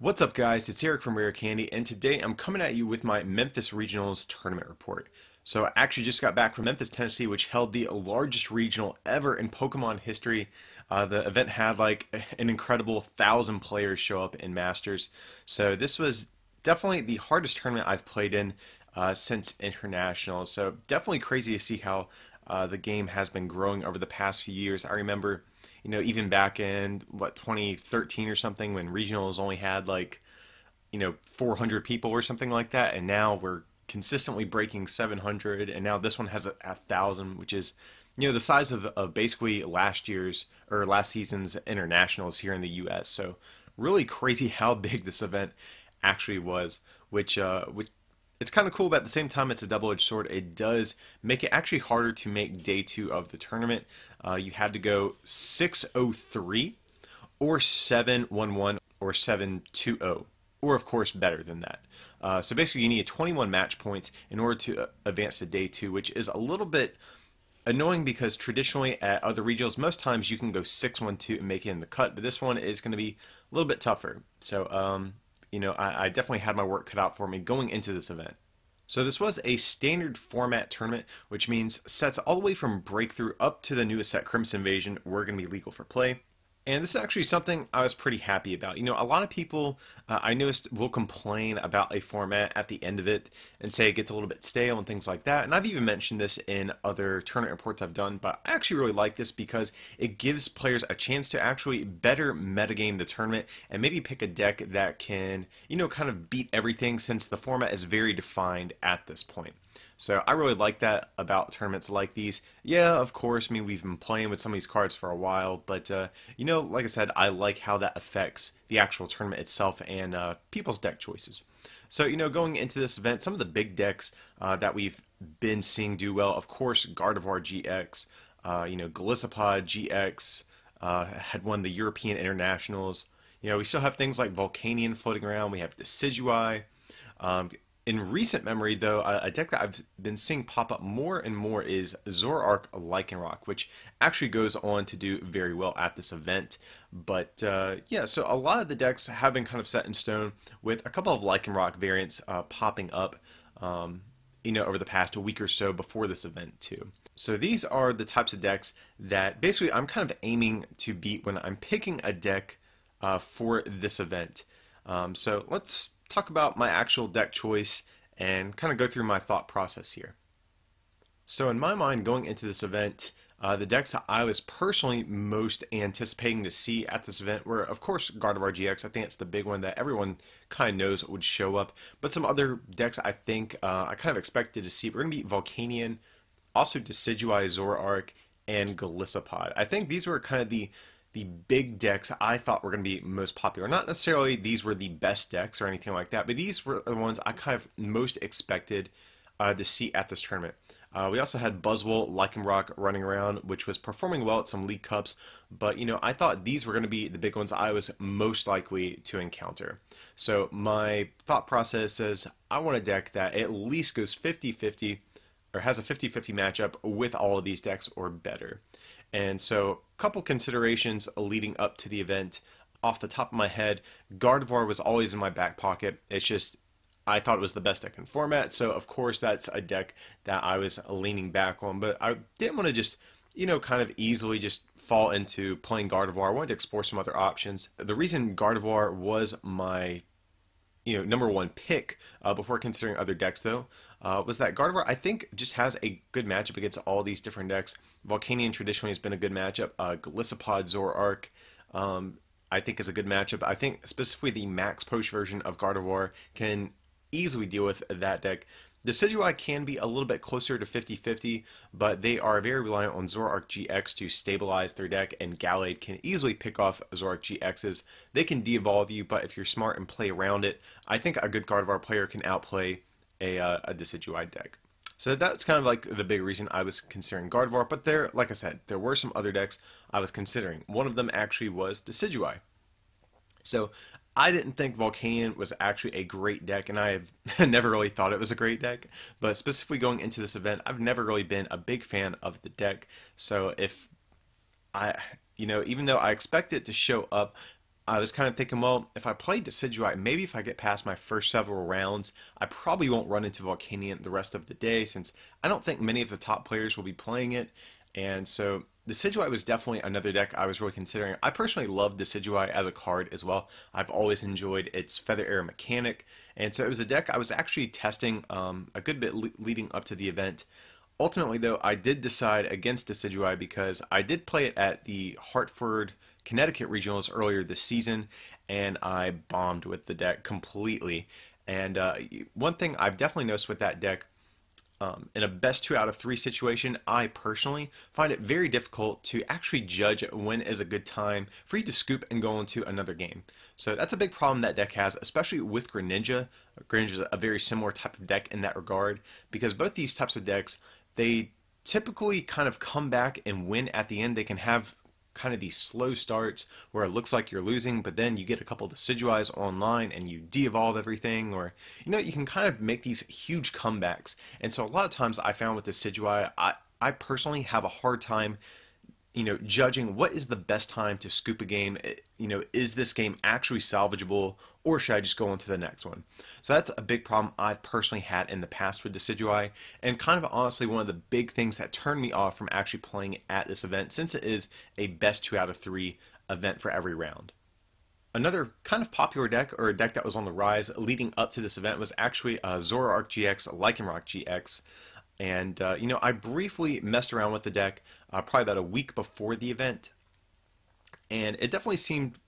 What's up, guys? It's Eric from Rare Candy, and today I'm coming at you with my Memphis Regionals tournament report. So I actually just got back from Memphis, Tennessee, which held the largest regional ever in Pokemon history. The event had like an incredible 1,000 players show up in Masters. So this was definitely the hardest tournament I've played in since International. So definitely crazy to see how the game has been growing over the past few years. I remember even back in 2013 or something when regionals only had like 400 people or something like that, and now we're consistently breaking 700, and now this one has a 1,000, which is the size of basically last season's internationals here in the US. So really crazy how big this event actually was, which it's kind of cool, but at the same time, it's a double-edged sword. It does make it actually harder to make day two of the tournament. You had to go 603 or 711 or 720, or of course better than that. So basically, you need 21 match points in order to advance to day two, which is a little bit annoying because traditionally at other regionals, most times you can go 612 and make it in the cut, but this one is going to be a little bit tougher. So, I definitely had my work cut out for me going into this event. So this was a standard format tournament, which means sets all the way from Breakthrough up to the newest set, Crimson Invasion, were going to be legal for play. And this is actually something I was pretty happy about. A lot of people I noticed will complain about a format at the end of it and say it gets a little bit stale and things like that. And I've even mentioned this in other tournament reports I've done, but I actually really like this because it gives players a chance to actually better metagame the tournament and maybe pick a deck that can, kind of beat everything, since the format is very defined at this point. So I really like that about tournaments like these. Yeah, of course, we've been playing with some of these cards for a while, but, like I said, I like how that affects the actual tournament itself and people's deck choices. So, going into this event, some of the big decks that we've been seeing do well, of course, Gardevoir GX, Galissapod GX had won the European Internationals. We still have things like Volcanion floating around. We have Decidueye. In recent memory, though, a deck that I've been seeing pop up more and more is Zoroark Lycanroc, which actually goes on to do very well at this event. But yeah, so a lot of the decks have been kind of set in stone, with a couple of Lycanroc variants popping up, over the past week or so before this event too. So these are the types of decks that basically I'm kind of aiming to beat when I'm picking a deck for this event. So let's talk about my actual deck choice and kind of go through my thought process here. So in my mind, going into this event, the decks that I was personally most anticipating to see at this event were, of course, Gardevoir GX. I think it's the big one that everyone kind of knows would show up. But some other decks I think I kind of expected to see. We're going to be Volcanion, also Decidueye, Zoroark, and Galissapod. I think these were kind of the big decks I thought were going to be most popular. Not necessarily these were the best decks or anything like that, but these were the ones I kind of most expected to see at this tournament. We also had Buzzwole, Lycanroc running around, which was performing well at some League Cups, but I thought these were going to be the big ones I was most likely to encounter. So my thought process is I want a deck that at least goes 50-50, or has a 50-50 matchup with all of these decks or better. And so a couple considerations leading up to the event. Off the top of my head, Gardevoir was always in my back pocket. It's just I thought it was the best deck in format, so of course that's a deck that I was leaning back on. But I didn't want to just, kind of easily just fall into playing Gardevoir. I wanted to explore some other options. The reason Gardevoir was my number one pick before considering other decks, though, was that Gardevoir, I think, just has a good matchup against all these different decks. Volcanion traditionally has been a good matchup. Galissapod, Zoroark, I think is a good matchup. I think specifically the Max Potion version of Gardevoir can easily deal with that deck. Decidueye can be a little bit closer to 50-50, but they are very reliant on Zoroark GX to stabilize their deck, and Gallade can easily pick off Zoroark GXs. They can de-evolve you, but if you're smart and play around it, I think a good Gardevoir player can outplay a Decidueye deck. So that's kind of like the big reason I was considering Gardevoir, but like I said, there were some other decks I was considering. One of them actually was Decidueye. So I didn't think Volcanion was actually a great deck, and I have never really thought it was a great deck, but specifically going into this event, I've never really been a big fan of the deck. So if I, even though I expect it to show up, I was kind of thinking, well, if I play Decidueye, maybe if I get past my first several rounds, I probably won't run into Volcanion the rest of the day since I don't think many of the top players will be playing it. And so Decidueye was definitely another deck I was really considering. I personally love Decidueye as a card as well. I've always enjoyed its Feather Air mechanic. And so it was a deck I was actually testing a good bit leading up to the event. Ultimately, though, I did decide against Decidueye because I did play it at the Hartford, Connecticut regionals earlier this season, and I bombed with the deck completely. And one thing I've definitely noticed with that deck, in a best 2 out of 3 situation, I personally find it very difficult to actually judge when is a good time for you to scoop and go into another game. So that's a big problem that deck has, especially with Greninja. Greninja is a very similar type of deck in that regard, because both these types of decks, they typically kind of come back and win at the end. They can have kind of these slow starts where it looks like you're losing, but then you get a couple Decidueyes online and you de-evolve everything, or you can kind of make these huge comebacks. And so a lot of times I found with Decidueye, I personally have a hard time judging what is the best time to scoop a game. Is this game actually salvageable, or should I just go on to the next one? So that's a big problem I've personally had in the past with Decidueye, and kind of honestly one of the big things that turned me off from actually playing at this event, since it is a best 2 out of 3 event for every round. Another kind of popular deck, or a deck that was on the rise leading up to this event, was actually Zoroark GX, Lycanroc GX. And, I briefly messed around with the deck probably about a week before the event, and it definitely seemed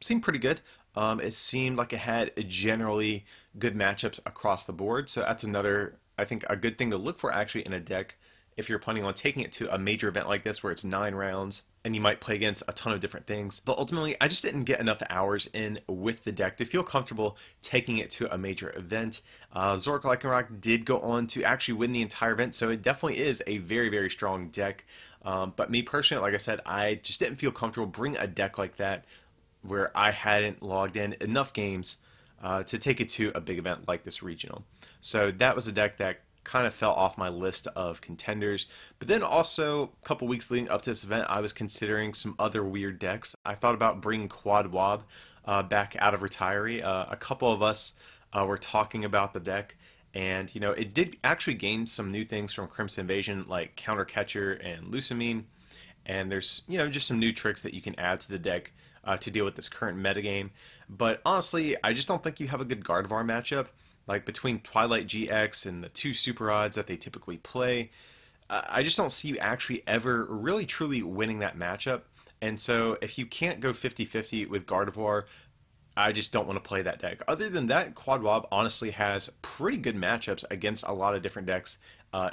pretty good. It seemed like it had generally good matchups across the board, so that's another, I think, a good thing to look for actually in a deck if you're planning on taking it to a major event like this where it's 9 rounds and you might play against a ton of different things. But ultimately, I just didn't get enough hours in with the deck to feel comfortable taking it to a major event. Zoroark Lycanroc did go on to actually win the entire event, so it definitely is a very, very strong deck. But me personally, like I said, I just didn't feel comfortable bringing a deck like that where I hadn't logged in enough games to take it to a big event like this regional. So that was a deck that kind of fell off my list of contenders. But then also, a couple weeks leading up to this event, I was considering some other weird decks. I thought about bringing Quad Wob back out of retiree. A couple of us were talking about the deck, and it did actually gain some new things from Crimson Invasion, like Counter Catcher and Lucamine. And there's just some new tricks that you can add to the deck to deal with this current metagame. But honestly, I just don't think you have a good Gardevoir matchup. Like between Twilight GX and the 2 super odds that they typically play, I just don't see you actually ever really truly winning that matchup. And so if you can't go 50-50 with Gardevoir, I just don't want to play that deck. Other than that, Quad Wob honestly has pretty good matchups against a lot of different decks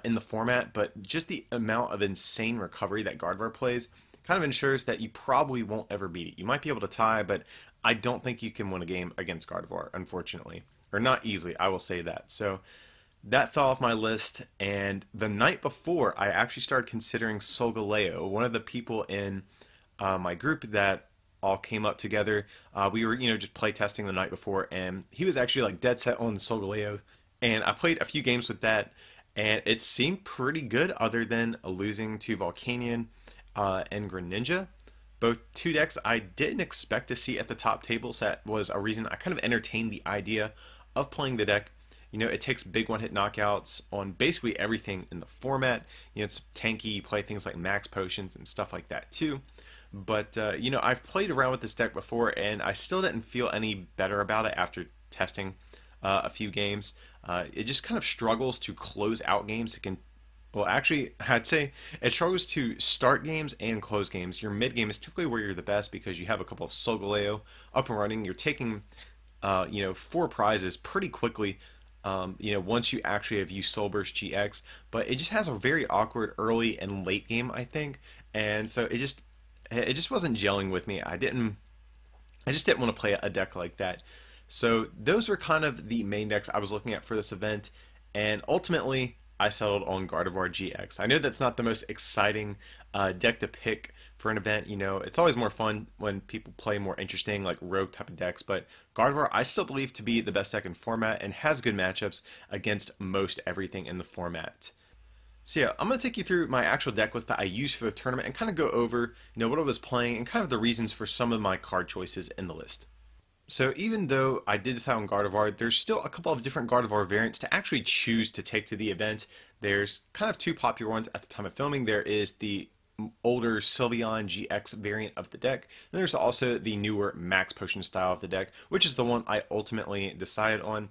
in the format, but just the amount of insane recovery that Gardevoir plays kind of ensures that you probably won't ever beat it. You might be able to tie, but I don't think you can win a game against Gardevoir, unfortunately. Or not easily, I will say that. So that fell off my list, and the night before, I actually started considering Solgaleo. One of the people in my group that all came up together, we were, just play testing the night before, and he was actually like dead set on Solgaleo, and I played a few games with that, and it seemed pretty other than losing to Volcanion and Greninja. Both 2 decks I didn't expect to see at the top tables. That was a reason I kind of entertained the idea of playing the deck. It takes big one-hit knockouts on basically everything in the format. It's tanky, you play things like max potions and stuff like that too. But, I've played around with this deck before, and I still didn't feel any better about it after testing a few games. It just kind of struggles to close out games. Well, actually, I'd say it struggles to start games and close games. Your mid game is typically where you're the best because you have a couple of Solgaleo up and running. You're taking 4 prizes pretty quickly, once you actually have used Soul Burst GX, but it just has a very awkward early and late game, I think, and so it just wasn't gelling with me. I just didn't want to play a deck like that. So those were kind of the main decks I was looking at for this event, and ultimately I settled on Gardevoir GX. I know that's not the most exciting deck to pick for an event. It's always more fun when people play more interesting, like rogue type of decks, but Gardevoir I still believe to be the best deck in format and has good matchups against most everything in the format. So yeah, I'm going to take you through my actual deck list that I used for the tournament and kind of go over, what I was playing and kind of the reasons for some of my card choices in the list. So even though I did decide on Gardevoir, there's still a couple of different Gardevoir variants to actually choose to take to the event. There's kind of two popular ones at the time of filming. There is the older Sylveon GX variant of the deck, and there's also the newer Max Potion style of the deck, which is the one I ultimately decided on.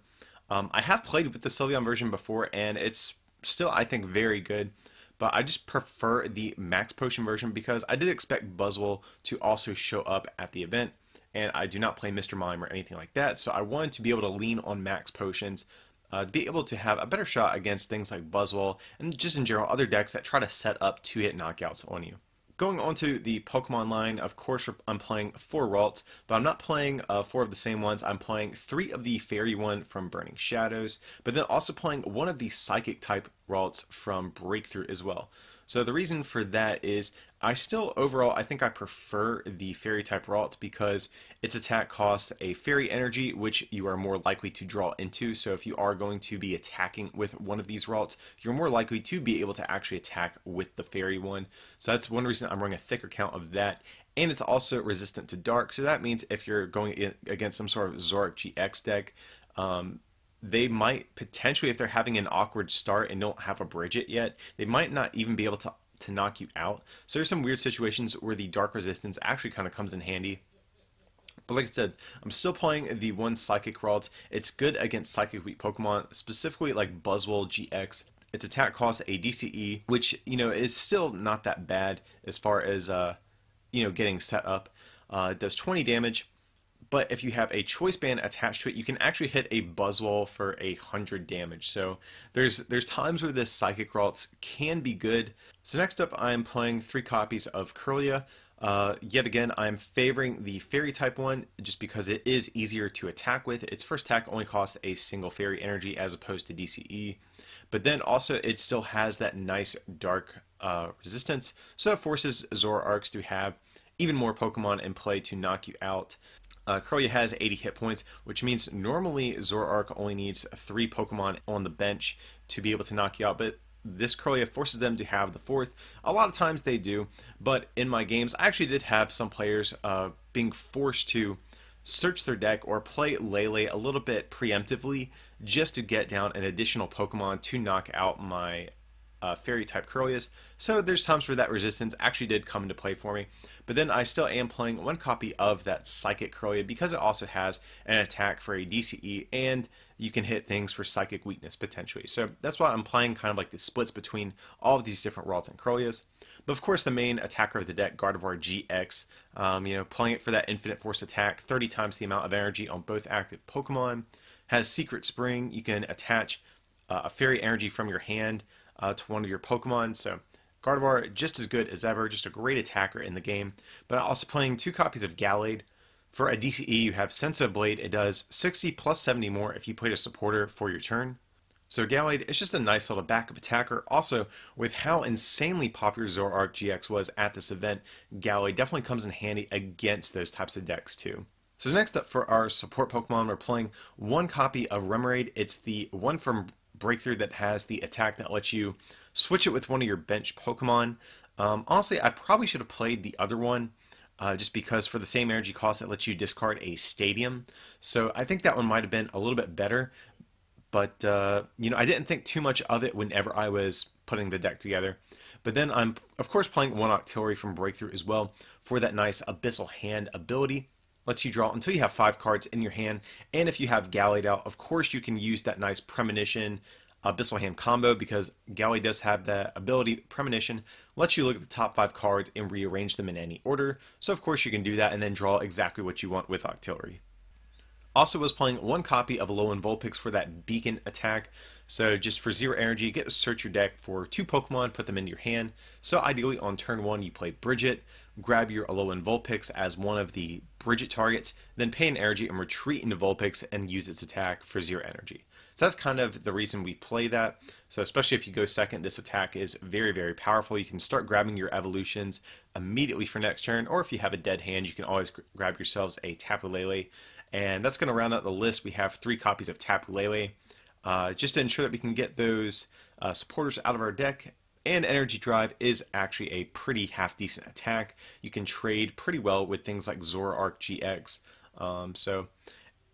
I have played with the Sylveon version before, and it's still, I think, very good. But I just prefer the Max Potion version because I did expect Buzzwole to also show up at the event, and I do not play Mr. Mime or anything like that, so I wanted to be able to lean on Max Potions to be able to have a better shot against things like Buzzwole and just in general other decks that try to set up to hit knockouts on you. Going on to the Pokemon line, of course, I'm playing 4 Ralts, but I'm not playing 4 of the same ones. I'm playing 3 of the Fairy one from Burning Shadows, but then also playing 1 of the Psychic type Ralts from Breakthrough as well. So the reason for that is I still overall I think I prefer the Fairy type Ralts because its attack costs a Fairy energy, which you are more likely to draw into. So if you are going to be attacking with one of these Ralts, you're more likely to be able to actually attack with the Fairy one. So that's one reason I'm running a thicker count of that. And it's also resistant to Dark, so that means if you're going against some sort of Zoroark GX deck, they might potentially, if they're having an awkward start and don't have a Bridget yet, they might not even be able to knock you out. So there's some weird situations where the Dark resistance actually kind of comes in handy. But like I said, I'm still playing the 1 Psychic Ralt. It's good against Psychic weak Pokemon, specifically like Buzzwole GX. Its attack costs a DCE, which, is still not that bad as far as, getting set up. It does 20 damage. But if you have a choice band attached to it, you can actually hit a Buzzwole for 100 damage. So there's times where this Psychic Ralts can be good. So next up, I'm playing 3 copies of Kirlia. Yet again, I'm favoring the Fairy type one just because it is easier to attack with. Its first attack only costs a single Fairy energy as opposed to DCE. But then also it still has that nice Dark resistance. So it forces Zoroarks to have even more Pokemon in play to knock you out. Kirlia has 80 hit points, which means normally Zoroark only needs 3 Pokemon on the bench to be able to knock you out, but this Kirlia forces them to have the 4th. A lot of times they do, but in my games, I actually did have some players being forced to search their deck or play Lele a little bit preemptively just to get down an additional Pokemon to knock out my Fairy type Kirlias. So there's times where that resistance actually did come into play for me. But then I still am playing 1 copy of that Psychic Kirlia because it also has an attack for a DCE and you can hit things for Psychic weakness potentially. So that's why I'm playing kind of like the splits between all of these different Ralts and Kirlias. But of course the main attacker of the deck, Gardevoir GX, playing it for that infinite force attack, 30 times the amount of energy on both active Pokemon. Has Secret Spring, you can attach a Fairy energy from your hand to one of your Pokemon. So Gardevoir, just as good as ever, just a great attacker in the game. But I'm also playing 2 copies of Gallade. For a DCE, you have Sensitive Blade. It does 60 plus 70 more if you played a supporter for your turn. So Gallade is just a nice little backup attacker. Also, with how insanely popular Zoroark GX was at this event, Gallade definitely comes in handy against those types of decks too. So next up for our support Pokemon, we're playing 1 copy of Remoraid. It's the one from Breakthrough that has the attack that lets you switch it with one of your bench Pokemon. Honestly, I probably should have played the other one just because for the same energy cost that lets you discard a Stadium. So I think that one might have been a little bit better. But, I didn't think too much of it whenever I was putting the deck together. But then I'm, of course, playing 1 Octillery from Breakthrough as well for that nice Abyssal Hand ability. Lets you draw until you have 5 cards in your hand. And if you have Gallade out, of course you can use that nice Premonition Abyssal Hand combo because Gallade does have the ability Premonition, lets you look at the top 5 cards and rearrange them in any order. So of course you can do that and then draw exactly what you want with Octillery. Also was playing 1 copy of Alolan Vulpix for that Beacon attack. So just for 0 energy, you get to search your deck for 2 Pokemon, put them into your hand. So ideally on turn 1 you play Bridget, grab your Alolan Vulpix as one of the Bridget targets, then pay an energy and retreat into Vulpix and use its attack for 0 energy. So that's kind of the reason we play that. So especially if you go second, this attack is very, very powerful. You can start grabbing your evolutions immediately for next turn, or if you have a dead hand, you can always grab yourselves a Tapu Lele. And that's going to round out the list. We have 3 copies of Tapu Lele, just to ensure that we can get those supporters out of our deck. And Energy Drive is actually a pretty half-decent attack. You can trade pretty well with things like Gardevoir GX. So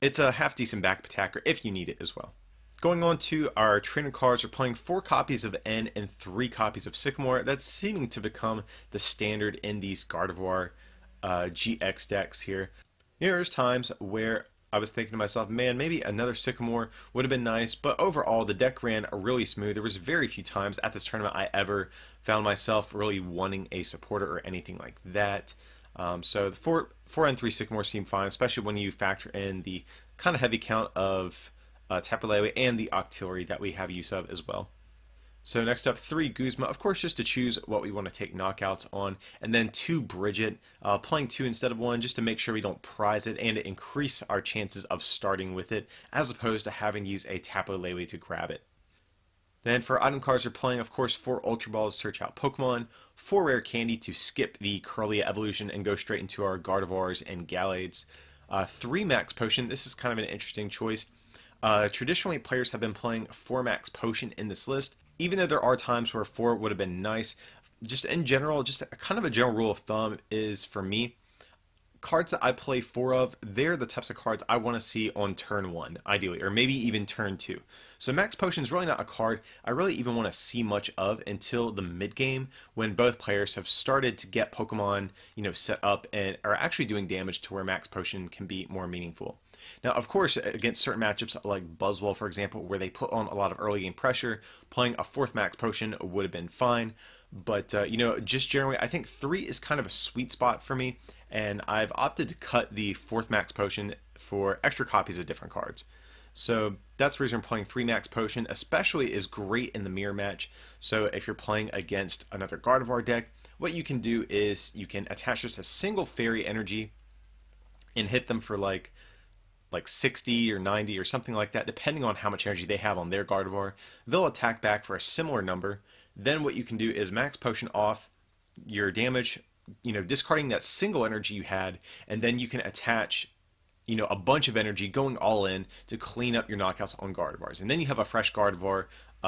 it's a half-decent backup attacker if you need it as well. Going on to our trainer cards, we're playing 4 copies of N and 3 copies of Sycamore. That's seeming to become the standard in these Gardevoir GX decks here. There's times where I was thinking to myself, man, maybe another Sycamore would have been nice, but overall the deck ran really smooth. There was very few times at this tournament I ever found myself really wanting a supporter or anything like that. So the 4 and 3 Sycamore seem fine, especially when you factor in the kind of heavy count of Tapu Lele and the Octillery that we have use of as well. So next up, 3 Guzma, of course just to choose what we want to take knockouts on, and then 2 Bridget, playing 2 instead of 1 just to make sure we don't prize it and to increase our chances of starting with it, as opposed to having to use a Tapu Lele to grab it. Then for item cards, we're playing, of course, 4 Ultra Balls to search out Pokemon, 4 Rare Candy to skip the Kirlia evolution and go straight into our Gardevoirs and Gallades, 3 Max Potion. This is kind of an interesting choice. Traditionally, players have been playing 4 Max Potion in this list, even though there are times where 4 would have been nice. Just in general, just kind of a general rule of thumb is, for me, cards that I play 4 of, they're the types of cards I want to see on turn 1, ideally, or maybe even turn 2. So Max Potion is really not a card I really even want to see much of until the mid-game, when both players have started to get Pokemon, set up and are actually doing damage to where Max Potion can be more meaningful. Now, of course, against certain matchups like Buzzwole, for example, where they put on a lot of early game pressure, playing a 4th Max Potion would have been fine. But, just generally, I think 3 is kind of a sweet spot for me, and I've opted to cut the 4th Max Potion for extra copies of different cards. So that's the reason I'm playing 3 Max Potion, especially is great in the mirror match. So if you're playing against another Gardevoir deck, what you can do is you can attach just a single Fairy Energy and hit them for like 60 or 90 or something like that, depending on how much energy they have on their Gardevoir. They'll attack back for a similar number. Then what you can do is Max Potion off your damage, discarding that single energy you had, and then you can attach, a bunch of energy going all in to clean up your knockouts on Gardevoirs. And then you have a fresh Gardevoir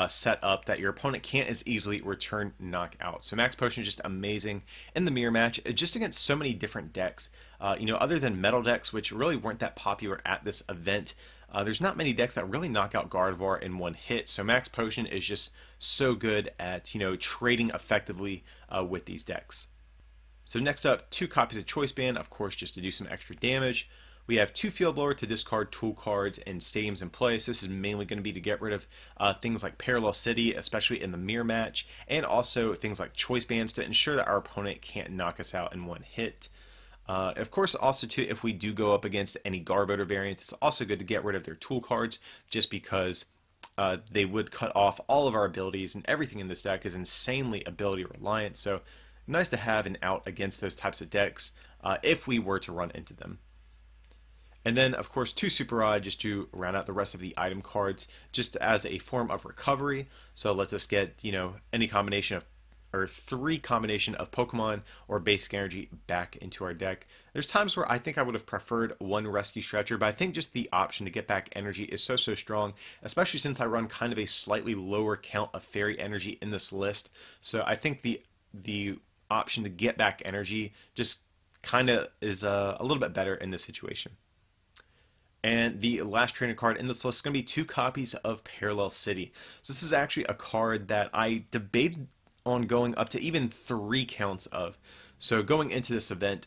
set up that your opponent can't as easily return knockout. So Max Potion is just amazing in the mirror match, just against so many different decks. Other than metal decks, which really weren't that popular at this event, there's not many decks that really knock out Gardevoir in one hit. So Max Potion is just so good at, trading effectively with these decks. So next up, 2 copies of Choice Band, of course, just to do some extra damage. We have 2 Field Blower to discard tool cards and stadiums in play. So this is mainly going to be to get rid of things like Parallel City, especially in the mirror match, and also things like Choice Bands to ensure that our opponent can't knock us out in one hit. Of course, also too, if we do go up against any Garbodor variants, it's also good to get rid of their tool cards, just because they would cut off all of our abilities, and everything in this deck is insanely ability reliant. So nice to have an out against those types of decks if we were to run into them. And then, of course, 2 Super Rod just to round out the rest of the item cards, just as a form of recovery. So let's us get, any combination of, or 3 combination of Pokemon or basic energy back into our deck. There's times where I think I would have preferred 1 Rescue Stretcher, but I think just the option to get back energy is so strong, especially since I run kind of a slightly lower count of Fairy Energy in this list. So I think the option to get back energy just kind of is a little bit better in this situation. And the last trainer card in this list is going to be 2 copies of Parallel City. So this is actually a card that I debated on going up to even 3 counts of. So going into this event,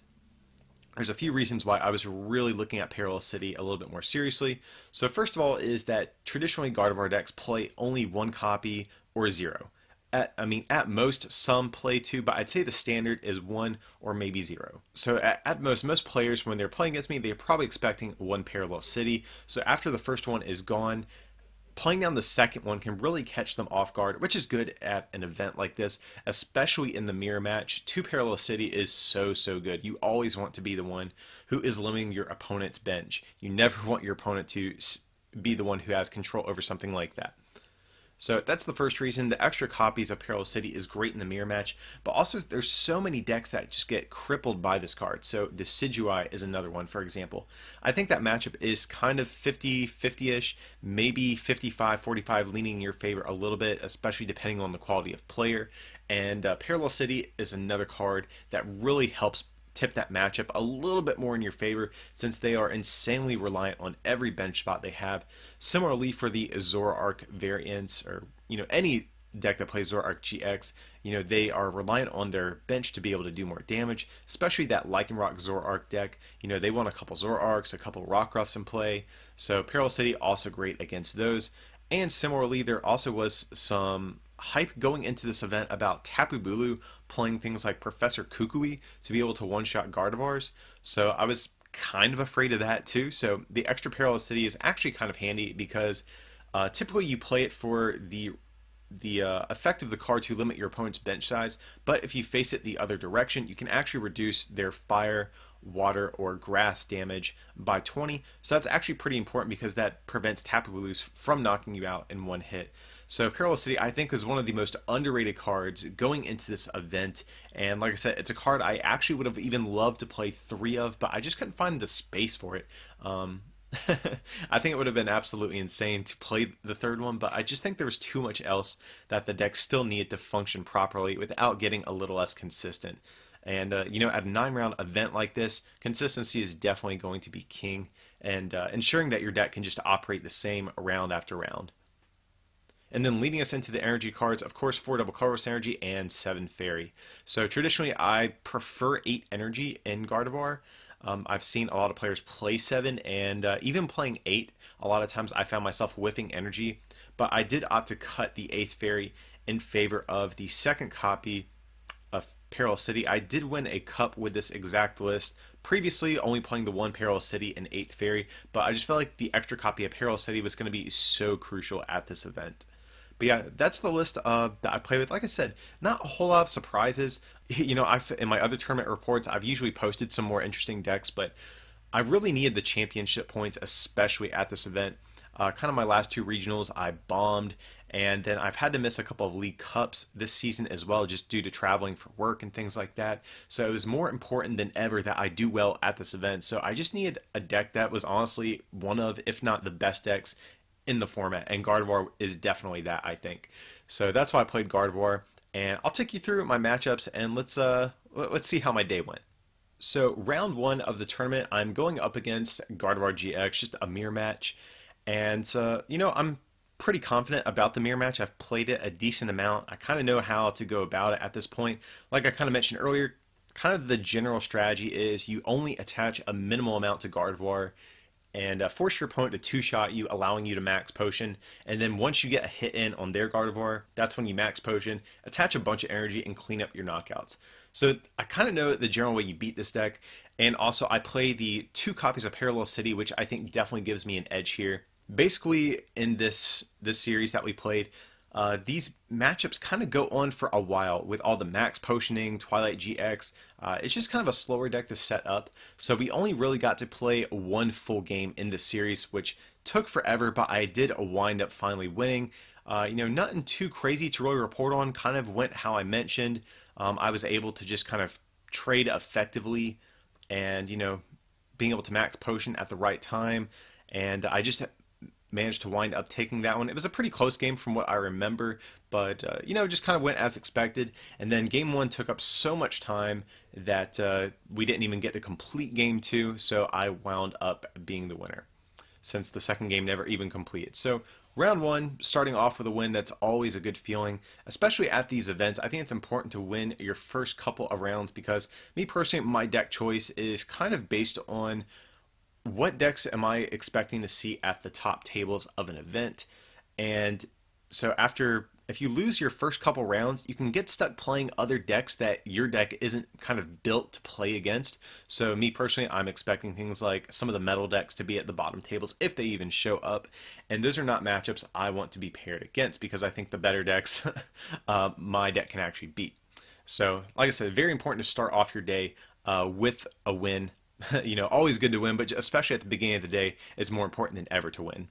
there's a few reasons why I was really looking at Parallel City a little bit more seriously. So first of all is that traditionally Gardevoir decks play only 1 copy or 0. At most, some play 2, but I'd say the standard is 1 or maybe 0. So at most players, when they're playing against me, they're probably expecting 1 Parallel City. So after the first one is gone, playing down the second one can really catch them off guard, which is good at an event like this, especially in the mirror match. 2 Parallel City is so good. You always want to be the one who is limiting your opponent's bench. You never want your opponent to be the one who has control over something like that. So that's the first reason. The extra copies of Perilous City is great in the mirror match, but also there's so many decks that just get crippled by this card. So the Decidueye is another one, for example. I think that matchup is kind of 50-50-ish, maybe 55-45, leaning in your favor a little bit, especially depending on the quality of player. And Perilous City is another card that really helps tip that matchup a little bit more in your favor since they are insanely reliant on every bench spot they have. Similarly for the Zoroark variants, or any deck that plays Zoroark GX, they are reliant on their bench to be able to do more damage, especially that Lycanroc Zoroark deck. They want a couple Zoroarks, a couple Rockruffs in play, so Perilous City also great against those. And similarly, there also was some hype going into this event about Tapu Bulu playing things like Professor Kukui to be able to one-shot Gardevoirs. So I was kind of afraid of that too. So the extra Perilous City is actually kind of handy because typically you play it for the effect of the card to limit your opponent's bench size, but if you face it the other direction, you can actually reduce their fire, water, or grass damage by 20. So that's actually pretty important because that prevents Tapu Bulus from knocking you out in one hit. So Perilous City, I think, is one of the most underrated cards going into this event. And like I said, it's a card I actually would have even loved to play 3 of, but I just couldn't find the space for it. I think it would have been absolutely insane to play the 3rd one, but I just think there was too much else that the deck still needed to function properly without getting a little less consistent. And, at a 9-round event like this, consistency is definitely going to be king, and ensuring that your deck can just operate the same round after round. And then leading us into the energy cards, of course, 4 double colorless energy and 7 fairy. So traditionally, I prefer 8 energy in Gardevoir. I've seen a lot of players play 7, and even playing 8, a lot of times I found myself whiffing energy. But I did opt to cut the 8th fairy in favor of the second copy of Perilous City. I did win a cup with this exact list, previously only playing the 1 Perilous City and 8th fairy, but I just felt like the extra copy of Perilous City was going to be so crucial at this event. But yeah, that's the list that I play with. Like I said, not a whole lot of surprises. In my other tournament reports, I've usually posted some more interesting decks, but I really needed the championship points, especially at this event. Kind of my last 2 regionals, I bombed, and then I've had to miss a couple of League Cups this season as well, just due to traveling for work and things like that. So it was more important than ever that I do well at this event. So I just needed a deck that was honestly one of, if not the best decks in the format, and Gardevoir is definitely that, I think. So that's why I played Gardevoir, and I'll take you through my matchups, and let's see how my day went. So round 1 of the tournament, I'm going up against Gardevoir GX, just a mirror match, and I'm pretty confident about the mirror match. I've played it a decent amount. I kind of know how to go about it at this point. Like I kind of mentioned earlier, kind of the general strategy is you only attach a minimal amount to Gardevoir, and force your opponent to 2-shot you, allowing you to max potion. And then once you get a hit in on their Gardevoir, that's when you max potion, attach a bunch of energy, and clean up your knockouts. So I kind of know the general way you beat this deck. And also I play the 2 copies of Perilous City, which I think definitely gives me an edge here. Basically, in this series that we played, these matchups kind of go on for a while with all the max potioning, Twilight GX. It's just kind of a slower deck to set up, so we only really got to play 1 full game in this series, which took forever, but I did wind up finally winning. Nothing too crazy to really report on, kind of went how I mentioned. I was able to just kind of trade effectively and, being able to max potion at the right time, and I just managed to wind up taking that one. It was a pretty close game from what I remember, but just kind of went as expected. And then game 1 took up so much time that we didn't even get to complete game 2, so I wound up being the winner, since the second game never even completed. So round 1, starting off with a win, that's always a good feeling, especially at these events. I think it's important to win your first couple of rounds because, me personally, my deck choice is kind of based on what decks am I expecting to see at the top tables of an event. And so if you lose your first couple rounds, you can get stuck playing other decks that your deck isn't kind of built to play against. So me personally, I'm expecting things like some of the metal decks to be at the bottom tables if they even show up. And those are not matchups I want to be paired against because I think the better decks my deck can actually beat. So like I said, very important to start off your day with a win. Always good to win, but especially at the beginning of the day, it's more important than ever to win.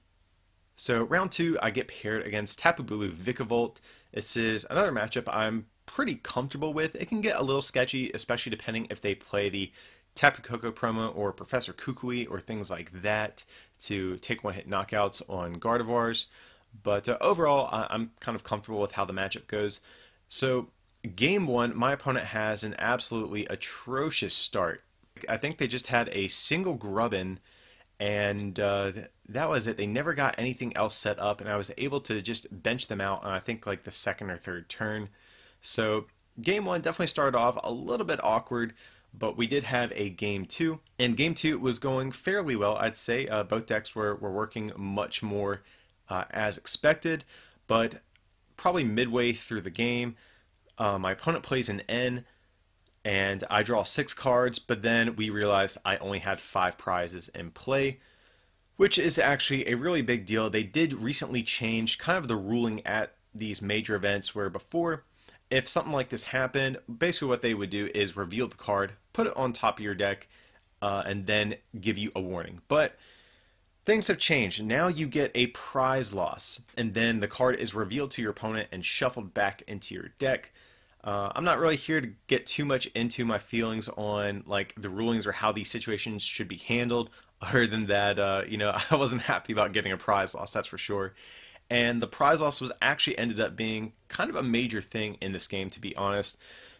So round two, I get paired against Tapu Bulu Vikavolt. This is another matchup I'm pretty comfortable with. It can get a little sketchy, especially depending if they play the Tapu Koko promo or Professor Kukui or things like that to take one-hit knockouts on Gardevoirs. But overall, I'm kind of comfortable with how the matchup goes. So game one, my opponent has an absolutely atrocious start. I think they just had a single Grubbin, and that was it. They never got anything else set up, and I was able to just bench them out on, I think, like the second or third turn. So game one definitely started off a little bit awkward, but we did have a game two, and game two was going fairly well, I'd say. Both decks were working much more as expected, but probably midway through the game, my opponent plays an N, and I draw 6 cards, but then we realized I only had 5 prizes in play, which is actually a really big deal. They did recently change kind of the ruling at these major events, where before, if something like this happened, basically what they would do is reveal the card, put it on top of your deck, and then give you a warning. But things have changed. Now you get a prize loss, and then the card is revealed to your opponent and shuffled back into your deck. I'm not really here to get too much into my feelings on like the rulings or how these situations should be handled. Other than that, I wasn't happy about getting a prize loss, that's for sure. And the prize loss was actually ended up being kind of a major thing in this game, to be honest,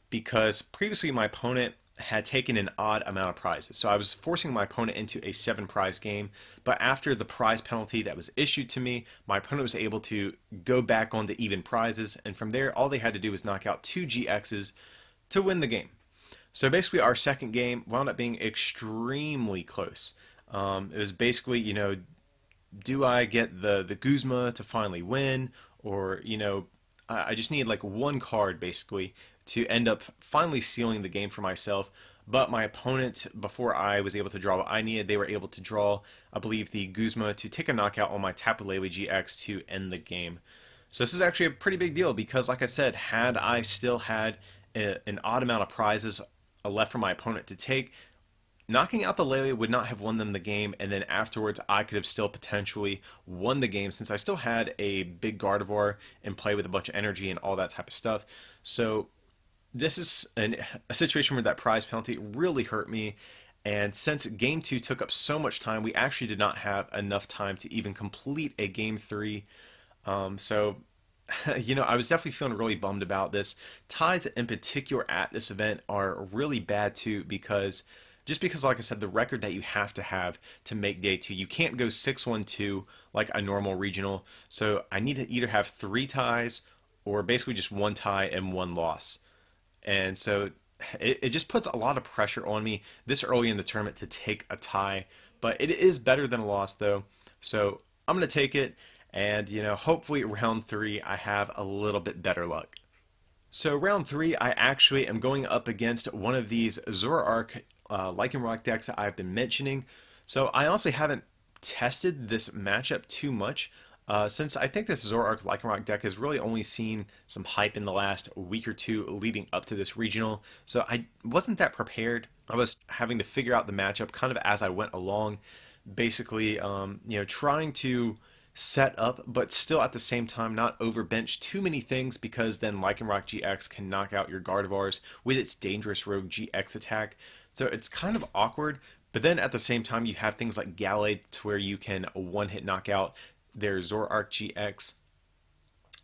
because previously my opponent had taken an odd amount of prizes. So I was forcing my opponent into a 7-prize game, but after the prize penalty that was issued to me, my opponent was able to go back on to even prizes, and from there all they had to do was knock out 2 GXs to win the game. So basically our second game wound up being extremely close. It was basically, do I get the Guzma to finally win, or, I just need like one card basically to end up finally sealing the game for myself. But my opponent, before I was able to draw what I needed, they were able to draw, I believe, the Guzma to take a knockout on my Tapu Lele GX to end the game. So this is actually a pretty big deal because, like I said, had I still had an odd amount of prizes left for my opponent to take, knocking out the Lele would not have won them the game, and then afterwards I could have still potentially won the game since I still had a big Gardevoir in play with a bunch of energy and all that type of stuff. So this is a situation where that prize penalty really hurt me, and since game 2 took up so much time, we actually did not have enough time to even complete a game 3. So I was definitely feeling really bummed about this. Ties in particular at this event are really bad too, because like I said, the record that you have to make day 2, you can't go 6-1-2 like a normal regional. So I need to either have 3 ties or basically just 1 tie and 1 loss. And so it just puts a lot of pressure on me this early in the tournament to take a tie. But it is better than a loss though. So I'm going to take it, and hopefully round 3 I have a little bit better luck. So round 3, I actually am going up against one of these Zoroark Lycanroc decks that I've been mentioning. So I honestly haven't tested this matchup too much, since I think this Zoroark Lycanroc deck has really only seen some hype in the last week or 2 leading up to this regional. So I wasn't that prepared. I was having to figure out the matchup kind of as I went along, basically, trying to set up, but still at the same time not overbench too many things, because then Lycanroc GX can knock out your Gardevoirs with its dangerous Rogue GX attack. So it's kind of awkward, but then at the same time you have things like Gallade to where you can one-hit knock out their Zoroark GX.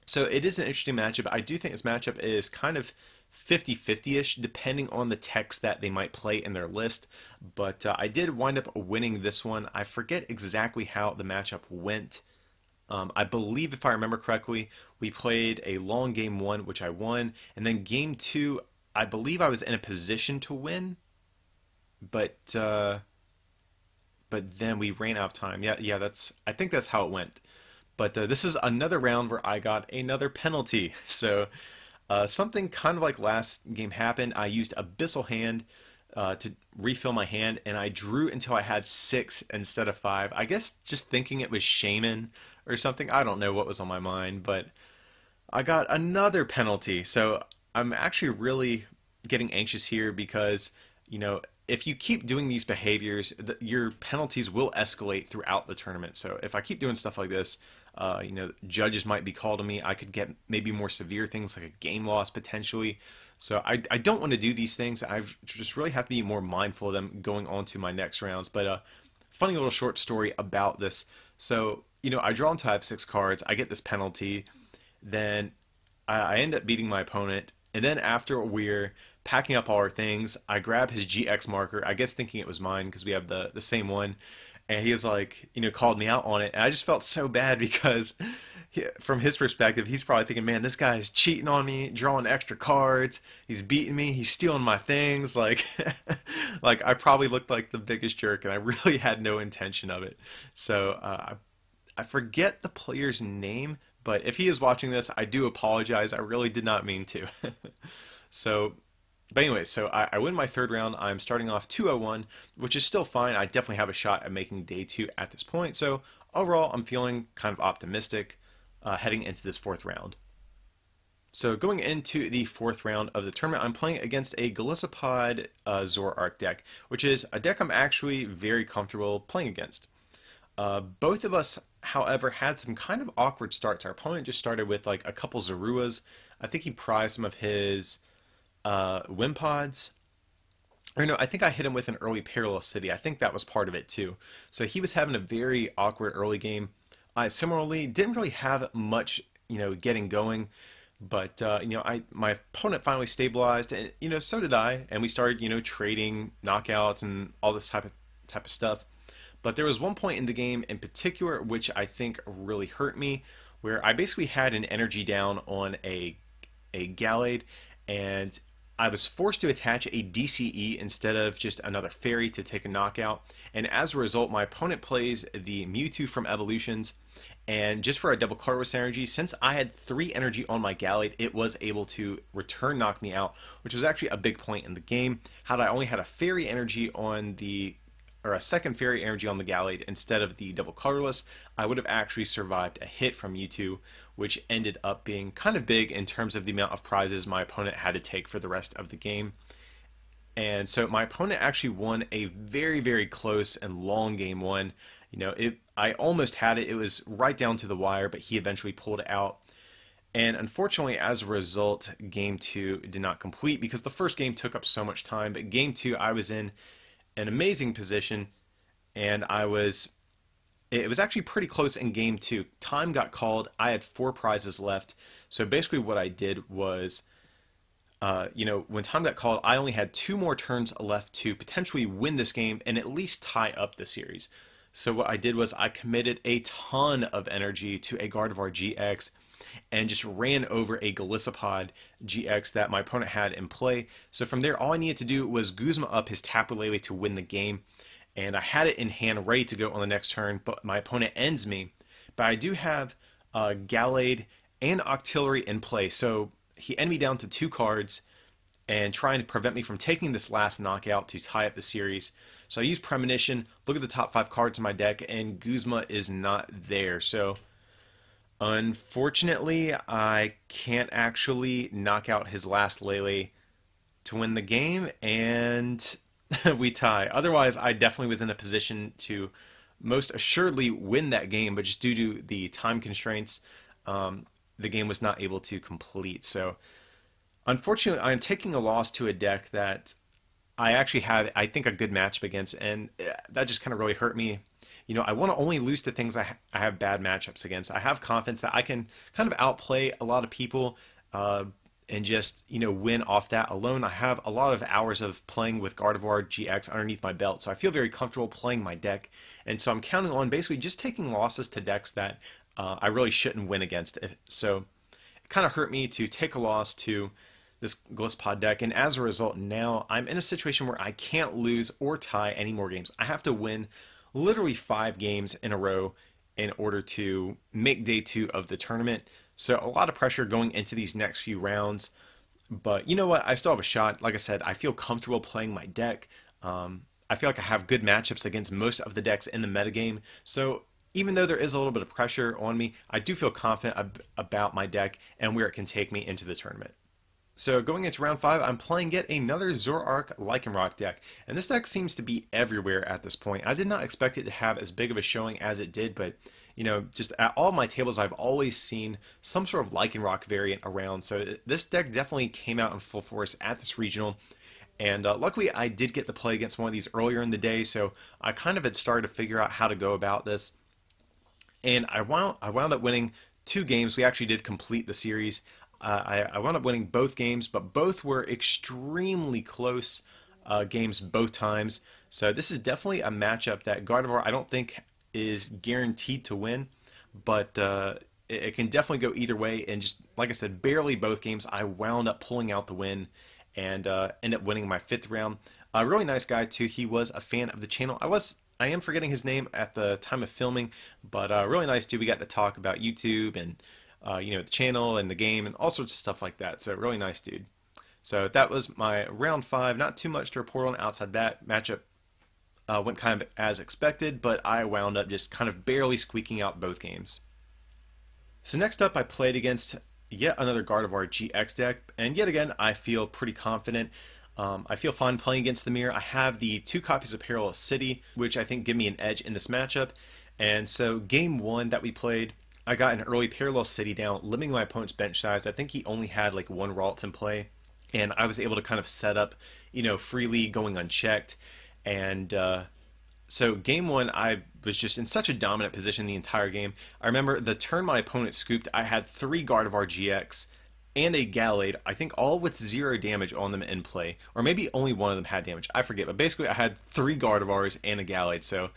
So it is an interesting matchup. I do think this matchup is kind of 50-50-ish depending on the techs that they might play in their list, but I did wind up winning this one. I forget exactly how the matchup went. I believe, if I remember correctly, we played a long game 1, which I won, and then game 2, I believe I was in a position to win, but then we ran out of time. Yeah, I think that's how it went. But this is another round where I got another penalty. So something kind of like last game happened. I used Abyssal Hand to refill my hand, and I drew until I had 6 instead of 5. I guess just thinking it was Shaman or something. I don't know what was on my mind, but I got another penalty. So I'm actually really getting anxious here because, if you keep doing these behaviors, your penalties will escalate throughout the tournament. So if I keep doing stuff like this, judges might be called to me. I could get maybe more severe things like a game loss potentially. So I don't want to do these things. I just really have to be more mindful of them going on to my next rounds. But funny little short story about this. So, I draw until I have 6 cards. I get this penalty. Then I end up beating my opponent. And then after we're packing up all our things, I grab his GX marker, I guess thinking it was mine because we have the same one. And he was like, called me out on it. And I just felt so bad because from his perspective, he's probably thinking, man, this guy's cheating on me, drawing extra cards. He's beating me. He's stealing my things. Like, like I probably looked like the biggest jerk, and I really had no intention of it. So I forget the player's name, but if he is watching this, I do apologize. I really did not mean to. So, but anyway, so I win my 3rd round. I'm starting off 201, which is still fine. I definitely have a shot at making day 2 at this point. So overall, I'm feeling kind of optimistic heading into this 4th round. So going into the 4th round of the tournament, I'm playing against a Golisopod Zoroark deck, which is a deck I'm actually very comfortable playing against. Both of us, however, had some kind of awkward starts. Our opponent just started with like a couple Zoruas. I think he prized some of his Wimpods. Or no, I think I hit him with an early Parallel City. I think that was part of it too. So he was having a very awkward early game. I similarly didn't really have much, getting going. But my opponent finally stabilized, and so did I. And we started, trading knockouts and all this type of stuff. But there was one point in the game in particular which I think really hurt me, where I basically had an energy down on a Gallade, and I was forced to attach a DCE instead of just another fairy to take a knockout. And as a result, my opponent plays the Mewtwo from Evolutions, and just for a double colorless energy, since I had 3 energy on my Gallade, it was able to return knock me out, which was actually a big point in the game. Had I only had a fairy energy on or a second fairy energy on the Gallade instead of the double colorless, I would have actually survived a hit from Mewtwo, which ended up being kind of big in terms of the amount of prizes my opponent had to take for the rest of the game. And so my opponent actually won a very, very close and long game 1. I almost had it. It was right down to the wire, but he eventually pulled it out. And unfortunately, as a result, game 2 did not complete because the first game took up so much time. But game 2, I was in an amazing position, and it was actually pretty close in game 2. Time got called. I had 4 prizes left. So basically what I did was, when time got called, I only had 2 more turns left to potentially win this game and at least tie up the series. So what I did was I committed a ton of energy to a Gardevoir GX and just ran over a Golisopod GX that my opponent had in play. So from there, all I needed to do was Guzma up his Tapu Lele to win the game. And I had it in hand ready to go on the next turn, but my opponent ends me. But I do have Gallade and Octillery in play. So he ended me down to 2 cards and trying to prevent me from taking this last knockout to tie up the series. So I use Premonition, look at the top 5 cards in my deck, and Guzma is not there. So unfortunately, I can't actually knock out his last Lele to win the game, and we tie. Otherwise, I definitely was in a position to most assuredly win that game, but just due to the time constraints, the game was not able to complete. So unfortunately, I'm taking a loss to a deck that I actually had, I think, a good matchup against, and that just kind of really hurt me. I want to only lose to things I have bad matchups against. I have confidence that I can kind of outplay a lot of people and just, win off that alone. I have a lot of hours of playing with Gardevoir GX underneath my belt, so I feel very comfortable playing my deck. And so I'm counting on basically just taking losses to decks that I really shouldn't win against. So it kind of hurt me to take a loss to this Golisopod deck, and as a result, now I'm in a situation where I can't lose or tie any more games. I have to win literally 5 games in a row in order to make day 2 of the tournament. So a lot of pressure going into these next few rounds, but you know what? I still have a shot. Like I said, I feel comfortable playing my deck. I feel like I have good matchups against most of the decks in the metagame. So even though there is a little bit of pressure on me, I do feel confident about my deck and where it can take me into the tournament. So going into round 5, I'm playing yet another Zoroark Lycanroc deck, and this deck seems to be everywhere at this point. I did not expect it to have as big of a showing as it did, but just at all my tables, I've always seen some sort of Lycanroc variant around, so this deck definitely came out in full force at this regional. And luckily, I did get to play against one of these earlier in the day, so I kind of had started to figure out how to go about this. And I wound up winning 2 games. We actually did complete the series. I wound up winning both games, but both were extremely close games both times. So this is definitely a matchup that Gardevoir I don't think is guaranteed to win, but it can definitely go either way. And just like I said, barely both games, I wound up pulling out the win and ended up winning my 5th round. A really nice guy too. He was a fan of the channel. I am forgetting his name at the time of filming, but really nice dude. We got to talk about YouTube and the channel and the game and all sorts of stuff like that. So really nice dude. So that was my round 5. Not too much to report on outside that matchup. Went kind of as expected, but I wound up just kind of barely squeaking out both games. So next up, I played against yet another Gardevoir GX deck, and yet again, I feel pretty confident. I feel fine playing against the mirror. I have the 2 copies of Perilous City, which I think give me an edge in this matchup. And so game 1 that we played, I got an early Perilous City down, limiting my opponent's bench size. I think he only had like 1 Ralts in play, and I was able to kind of set up, freely going unchecked. And so game 1, I was just in such a dominant position the entire game. I remember the turn my opponent scooped, I had 3 Gardevoir GX and a Gallade, I think all with 0 damage on them in play. Or maybe only one of them had damage, I forget. But basically I had 3 Gardevoirs and a Gallade. So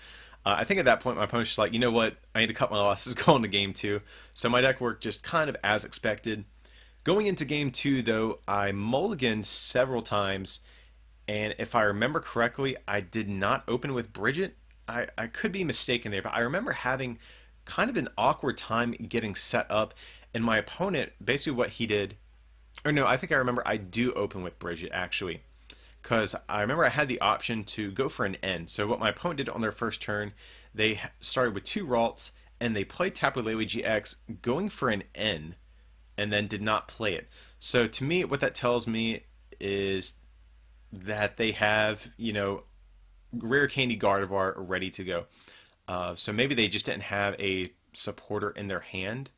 I think at that point my opponent's just like, you know what, I need to cut my losses going to game 2. So my deck worked just kind of as expected. Going into game 2 though, I mulliganed several times. And if I remember correctly, I did not open with Bridget. I could be mistaken there, but I remember having kind of an awkward time getting set up. And my opponent, basically what he did, or no, I think I remember I do open with Bridget actually. Because I remember I had the option to go for an N. So what my opponent did on their first turn, they started with 2 Ralts, and they played Tapu Lele GX going for an N, and then did not play it. So to me, what that tells me is that they have, Rare Candy Gardevoir ready to go. So maybe they just didn't have a supporter in their hand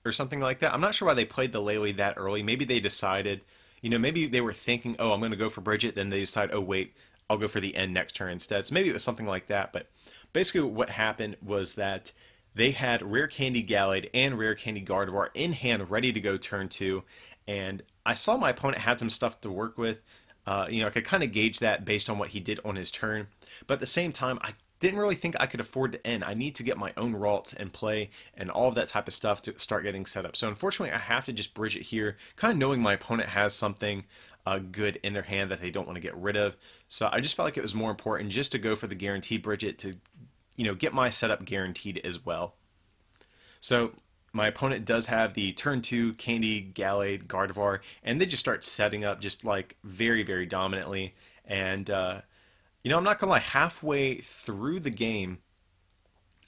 or something like that. I'm not sure why they played the Lele that early. Maybe they decided, maybe they were thinking, oh, I'm going to go for Bridget. Then they decide, oh, wait, I'll go for the N next turn instead. So maybe it was something like that. But basically what happened was that they had Rare Candy Gallade and Rare Candy Gardevoir in hand ready to go turn 2. And I saw my opponent had some stuff to work with. I could kind of gauge that based on what he did on his turn. But at the same time, I didn't really think I could afford to end. I need to get my own Ralts and play and all of that type of stuff to start getting set up. So unfortunately, I have to just bridge it here, kind of knowing my opponent has something good in their hand that they don't want to get rid of. So I just felt like it was more important just to go for the guaranteed Bridget to, get my setup guaranteed as well. So my opponent does have the turn 2 Candy, Gallade, Gardevoir, and they just start setting up just like very, very dominantly. And, I'm not gonna lie, halfway through the game,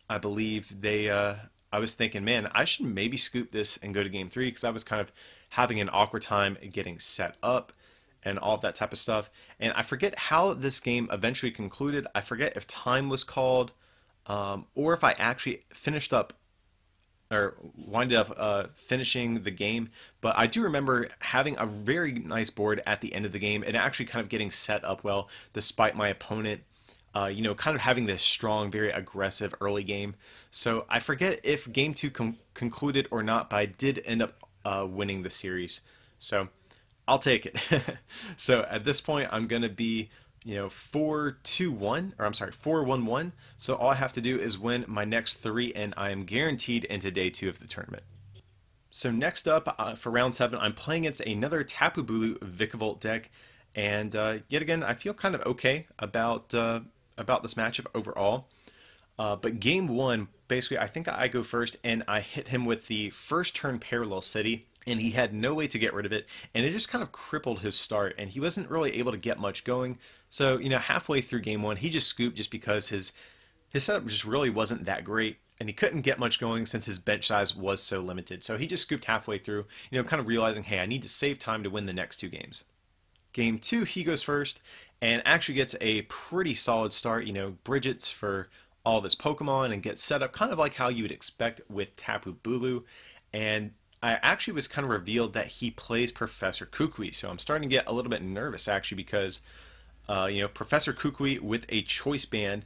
I believe I was thinking, man, I should maybe scoop this and go to game 3 because I was kind of having an awkward time getting set up and all of that type of stuff. And I forget how this game eventually concluded. I forget if time was called or if I actually finished up or winded up finishing the game, but I do remember having a very nice board at the end of the game and actually kind of getting set up well despite my opponent kind of having this strong, very aggressive early game. So I forget if game 2 concluded or not, but I did end up winning the series, so I'll take it. So at this point I'm gonna be 4-2-1, or I'm sorry, 4-1-1. So all I have to do is win my next 3, and I am guaranteed into day 2 of the tournament. So next up for round 7, I'm playing against another Tapu Bulu Vikavolt deck, and yet again, I feel kind of okay about this matchup overall. But game 1, basically, I think I go first, and I hit him with the first turn Parallel City. And he had no way to get rid of it, and it just kind of crippled his start, and he wasn't really able to get much going. So, halfway through game 1, he just scooped just because his setup just really wasn't that great. and he couldn't get much going since his bench size was so limited. So he just scooped halfway through, kind of realizing, hey, I need to save time to win the next two games. Game 2, he goes first and actually gets a pretty solid start, Bridget's for all of his Pokemon and gets set up kind of like how you would expect with Tapu Bulu. And I actually was kind of revealed that he plays Professor Kukui. So I'm starting to get a little bit nervous actually because, Professor Kukui with a Choice Band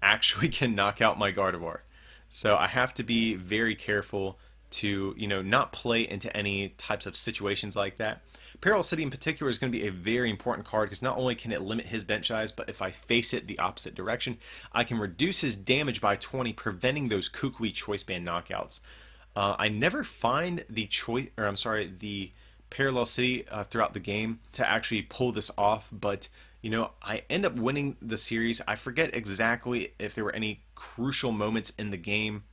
actually can knock out my Gardevoir. So I have to be very careful to, not play into any types of situations like that. Peril City in particular is going to be a very important card because not only can it limit his bench size, but if I face it the opposite direction, I can reduce his damage by 20, preventing those Kukui Choice Band knockouts. I never find the the Parallel City throughout the game to actually pull this off, but I end up winning the series. I forget exactly if there were any crucial moments in the game.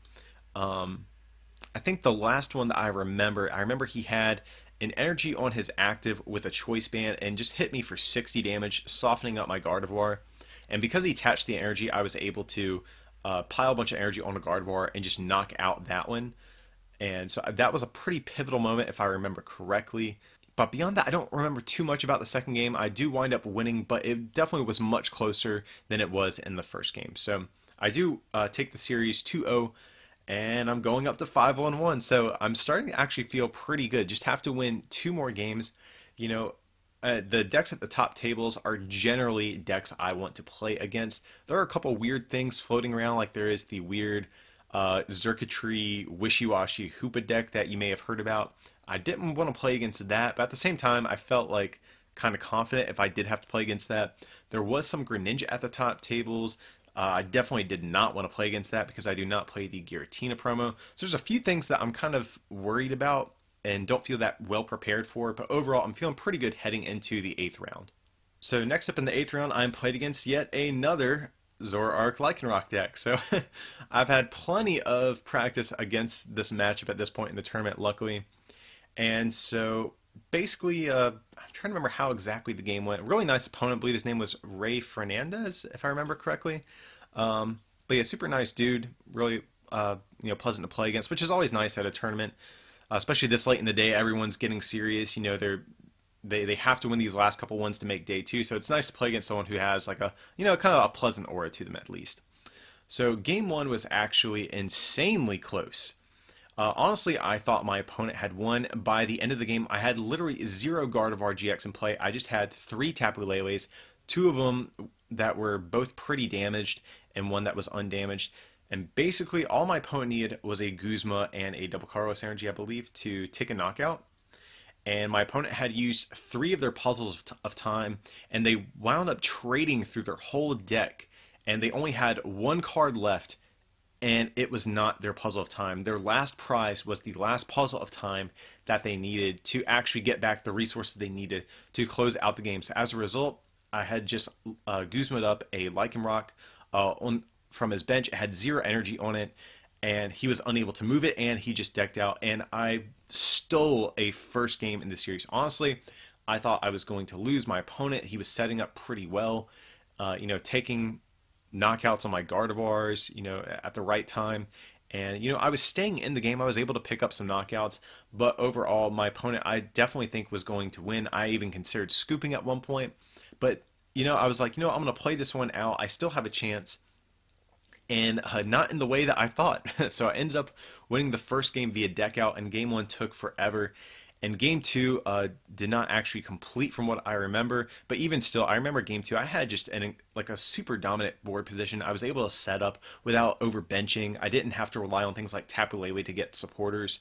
I think the last one that I remember he had an energy on his active with a Choice Band and just hit me for 60 damage, softening up my Gardevoir. And because he attached the energy, I was able to pile a bunch of energy on a Gardevoir and just knock out that one. And so that was a pretty pivotal moment if I remember correctly. But beyond that, I don't remember too much about the second game. I do wind up winning, but it definitely was much closer than it was in the first game. So I do take the series 2-0. And I'm going up to 5-1, so I'm starting to actually feel pretty good. Just have to win 2 more games. The decks at the top tables are generally decks I want to play against. There are a couple weird things floating around, like there is the weird Xurkitree Wishy-Washy Hoopa deck that you may have heard about. I didn't want to play against that, but at the same time, I felt like kind of confident if I did have to play against that. There was some Greninja at the top tables. I definitely did not want to play against that because I do not play the Giratina promo. So there's a few things that I'm kind of worried about and don't feel that well prepared for, but overall I'm feeling pretty good heading into the 8th round. So next up in the 8th round, I'm played against yet another Zoroark Lycanroc deck. So I've had plenty of practice against this matchup at this point in the tournament, luckily. And so basically, I'm trying to remember how exactly the game went. Really nice opponent. I believe his name was Ray Fernandez, if I remember correctly. But yeah, super nice dude. Really, pleasant to play against, which is always nice at a tournament, especially this late in the day. Everyone's getting serious. They have to win these last couple ones to make day 2. So it's nice to play against someone who has like a kind of a pleasant aura to them at least. So game 1 was actually insanely close. Honestly, I thought my opponent had won. By the end of the game, I had literally 0 Gardevoir GX in play. I just had 3 Tapu Leles, 2 of them that were both pretty damaged, and 1 that was undamaged. And basically, all my opponent needed was a Guzma and a Double Carlos Energy, I believe, to take a knockout. And my opponent had used 3 of their puzzles of time, and they wound up trading through their whole deck. And they only had 1 card left, and it was not their puzzle of time. Their last prize was the last puzzle of time that they needed to actually get back the resources they needed to close out the game. So as a result, I had just Guzma'd up a Lycanroc from his bench. It had 0 energy on it, and he was unable to move it, and he just decked out. And I stole a first game in the series. Honestly, I thought I was going to lose. My opponent, he was setting up pretty well, taking knockouts on my Gardevoirs, at the right time. And, I was staying in the game. I was able to pick up some knockouts. But overall, my opponent, I definitely think was going to win. I even considered scooping at one point. But, I was like, I'm going to play this one out. I still have a chance. And not in the way that I thought. So I ended up winning the first game via deck out. And game 1 took forever. And game 2 did not actually complete from what I remember, but even still, I remember game 2, I had just a super dominant board position. I was able to set up without overbenching. I didn't have to rely on things like Tapu Lele to get supporters.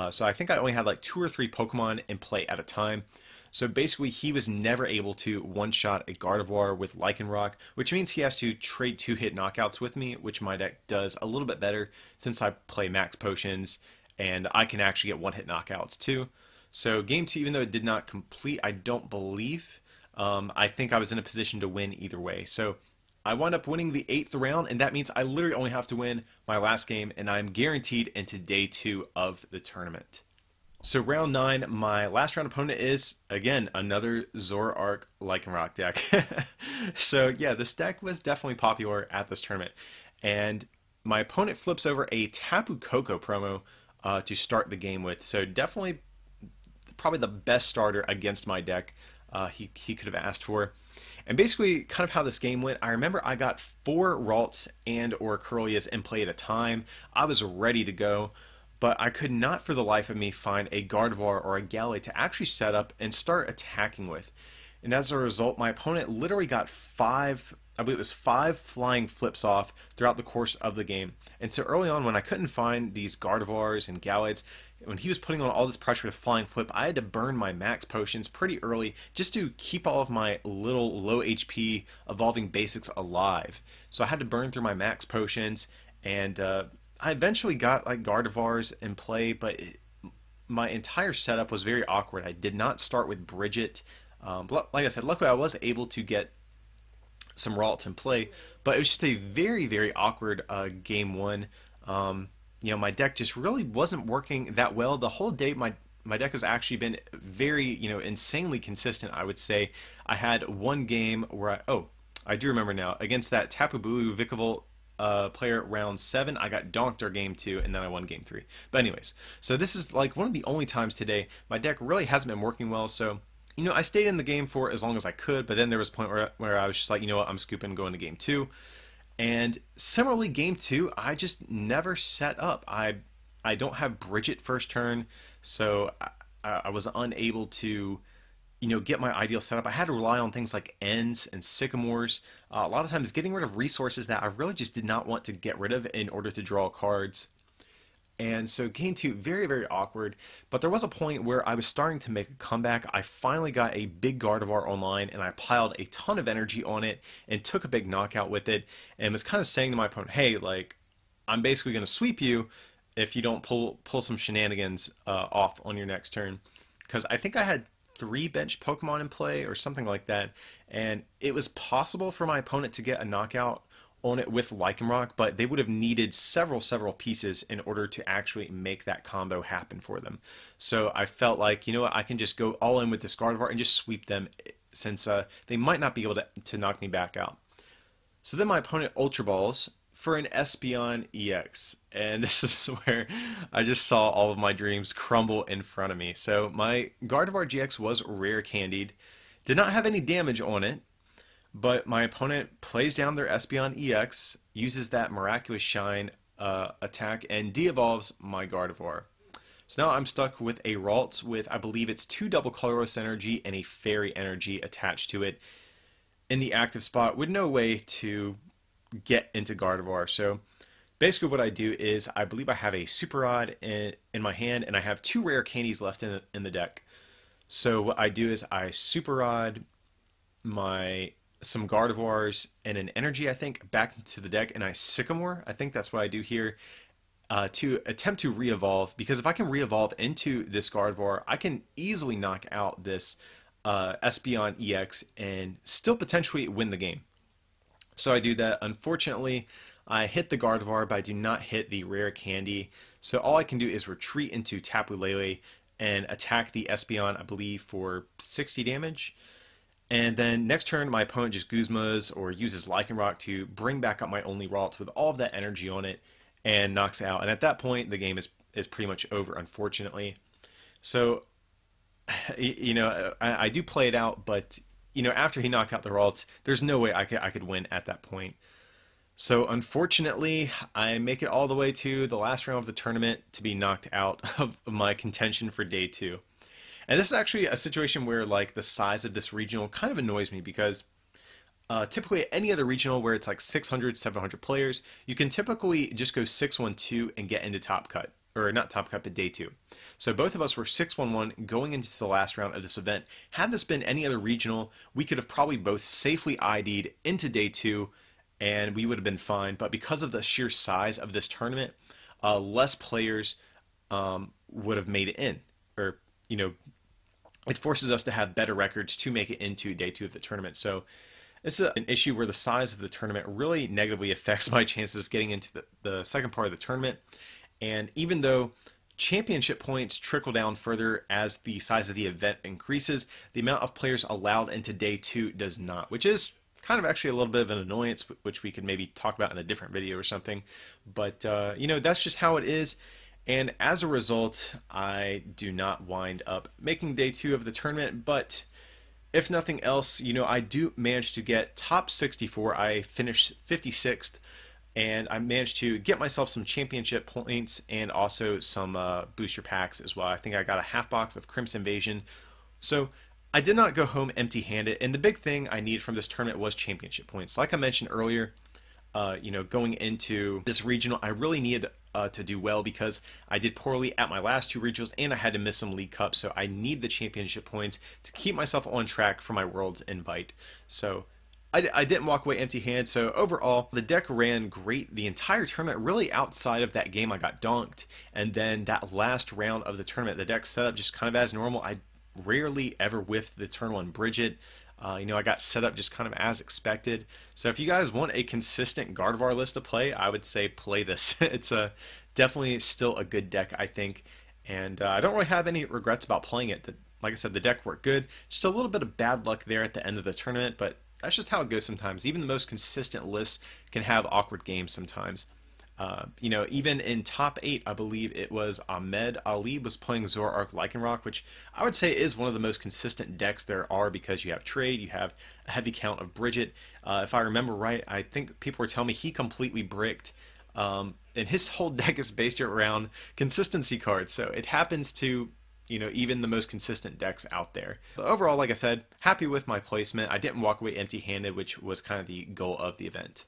So I think I only had like 2 or 3 Pokemon in play at a time. So basically, he was never able to one-shot a Gardevoir with Lycanroc, which means he has to trade 2-hit knockouts with me, which my deck does a little bit better since I play max potions, and I can actually get 1-hit knockouts too. So game 2, even though it did not complete, I don't believe, I think I was in a position to win either way. So I wound up winning the 8th round, and that means I literally only have to win my last game, and I'm guaranteed into day 2 of the tournament. So round 9, my last round opponent is, again, another Zoroark Lycanroc deck. So yeah, this deck was definitely popular at this tournament. And my opponent flips over a Tapu Koko promo to start the game with. So definitely probably the best starter against my deck he could have asked for. And basically, kind of how this game went, I remember I got 4 Ralts and or Corollas in play at a time. I was ready to go, but I could not for the life of me find a Gardevoir or a Galley to actually set up and start attacking with. And as a result, my opponent literally got 5, I believe it was 5 flying flips off throughout the course of the game. And so early on, when I couldn't find these Gardevoirs and Gallids, when he was putting on all this pressure with flying flip, I had to burn my max potions pretty early just to keep all of my little low HP evolving basics alive. So I had to burn through my max potions, and I eventually got like Gardevoirs in play, but my entire setup was very awkward. I did not start with Bridget. Like I said, luckily I was able to get some Ralts in play, but it was just a very, very awkward game one. You know, my deck just really wasn't working that well. The whole day, my deck has actually been very, you know, insanely consistent, I would say. I had one game where I do remember now, against that Tapu Bulu Vikavolt player round 7, I got donked our game 2, and then I won game 3. But anyways, so this is like one of the only times today my deck really hasn't been working well, so you know, I stayed in the game for as long as I could, but then there was a point where I was just like, you know what, I'm scooping going to game 2. And similarly, game 2, I just never set up. I don't have Bridget first turn, so I was unable to, you know, get my ideal setup. I had to rely on things like Ends and Sycamores. A lot of times getting rid of resources that I really just did not want to get rid of in order to draw cards. And so game 2, very, very awkward. But there was a point where I was starting to make a comeback. I finally got a big Gardevoir online, and I piled a ton of energy on it and took a big knockout with it, and was kind of saying to my opponent, hey, like, I'm basically going to sweep you if you don't pull some shenanigans off on your next turn. Because I think I had 3 bench Pokemon in play or something like that, and it was possible for my opponent to get a knockout on it with Lycanroc, but they would have needed several pieces in order to actually make that combo happen for them. So I felt like, you know what, I can just go all in with this Gardevoir and just sweep them, since they might not be able to knock me back out. So then my opponent Ultra Balls for an Espeon EX, and this is where I just saw all of my dreams crumble in front of me. So my Gardevoir GX was rare candied, did not have any damage on it, but my opponent plays down their Espeon EX, uses that Miraculous Shine attack, and de-evolves my Gardevoir. So now I'm stuck with a Ralts with, I believe it's 2 double Colorless Energy and a Fairy Energy attached to it in the active spot with no way to get into Gardevoir. So basically what I do is, I believe I have a Super Rod in my hand, and I have 2 rare candies left in the deck. So what I do is I Super Rod some Gardevoirs and an energy, I think, back into the deck, and I Sycamore. I think that's what I do here to attempt to re-evolve, because if I can re-evolve into this Gardevoir, I can easily knock out this Espeon EX and still potentially win the game. So I do that. Unfortunately, I hit the Gardevoir, but I do not hit the rare candy. So all I can do is retreat into Tapu Lele and attack the Espeon, I believe, for 60 damage. And then next turn, my opponent just Guzmas or uses Lycanroc to bring back up my only Ralts with all of that energy on it and knocks it out. And at that point, the game is pretty much over, unfortunately. So, you know, I do play it out, but, you know, after he knocked out the Ralts, there's no way I could win at that point. So, unfortunately, I make it all the way to the last round of the tournament to be knocked out of my contention for day 2. And this is actually a situation where, like, the size of this regional kind of annoys me, because typically at any other regional where it's like 600, 700 players, you can typically just go 6-1-2 and get into Top Cut. Or not Top Cut, but day 2. So both of us were 6-1-1 going into the last round of this event. Had this been any other regional, we could have probably both safely ID'd into day 2, and we would have been fine. But because of the sheer size of this tournament, less players would have made it in. Or, you know, it forces us to have better records to make it into day 2 of the tournament. So this is an issue where the size of the tournament really negatively affects my chances of getting into the second part of the tournament. And even though championship points trickle down further as the size of the event increases, the amount of players allowed into day 2 does not, which is kind of actually a little bit of an annoyance, which we could maybe talk about in a different video or something. But, you know, that's just how it is. And as a result, I do not wind up making day 2 of the tournament, but if nothing else, you know, I do manage to get top 64. I finished 56th, and I managed to get myself some championship points and also some booster packs as well. I think I got a half box of Crimson Invasion. So I did not go home empty-handed, and the big thing I needed from this tournament was championship points. Like I mentioned earlier, you know, going into this regional, I really needed to do well because I did poorly at my last 2 regionals and I had to miss some League Cups, so I need the championship points to keep myself on track for my Worlds invite. So I didn't walk away empty-handed. So overall, the deck ran great the entire tournament, really outside of that game I got donked. And then that last round of the tournament, the deck set up just kind of as normal. I rarely ever whiffed the turn 1 Bridget. You know, I got set up just kind of as expected. So if you guys want a consistent Gardevoir list to play, I would say play this. It's definitely still a good deck, I think. And I don't really have any regrets about playing it. Like I said, the deck worked good. Just a little bit of bad luck there at the end of the tournament, but that's just how it goes sometimes. Even the most consistent lists can have awkward games sometimes. You know, even in top 8, I believe it was Ahmed Ali was playing Zoroark Lycanroc, which I would say is one of the most consistent decks there are because you have trade, you have a heavy count of Bridget. If I remember right, I think people were telling me he completely bricked, and his whole deck is based around consistency cards, so it happens to, you know, even the most consistent decks out there. But overall, like I said, happy with my placement. I didn't walk away empty-handed, which was kind of the goal of the event.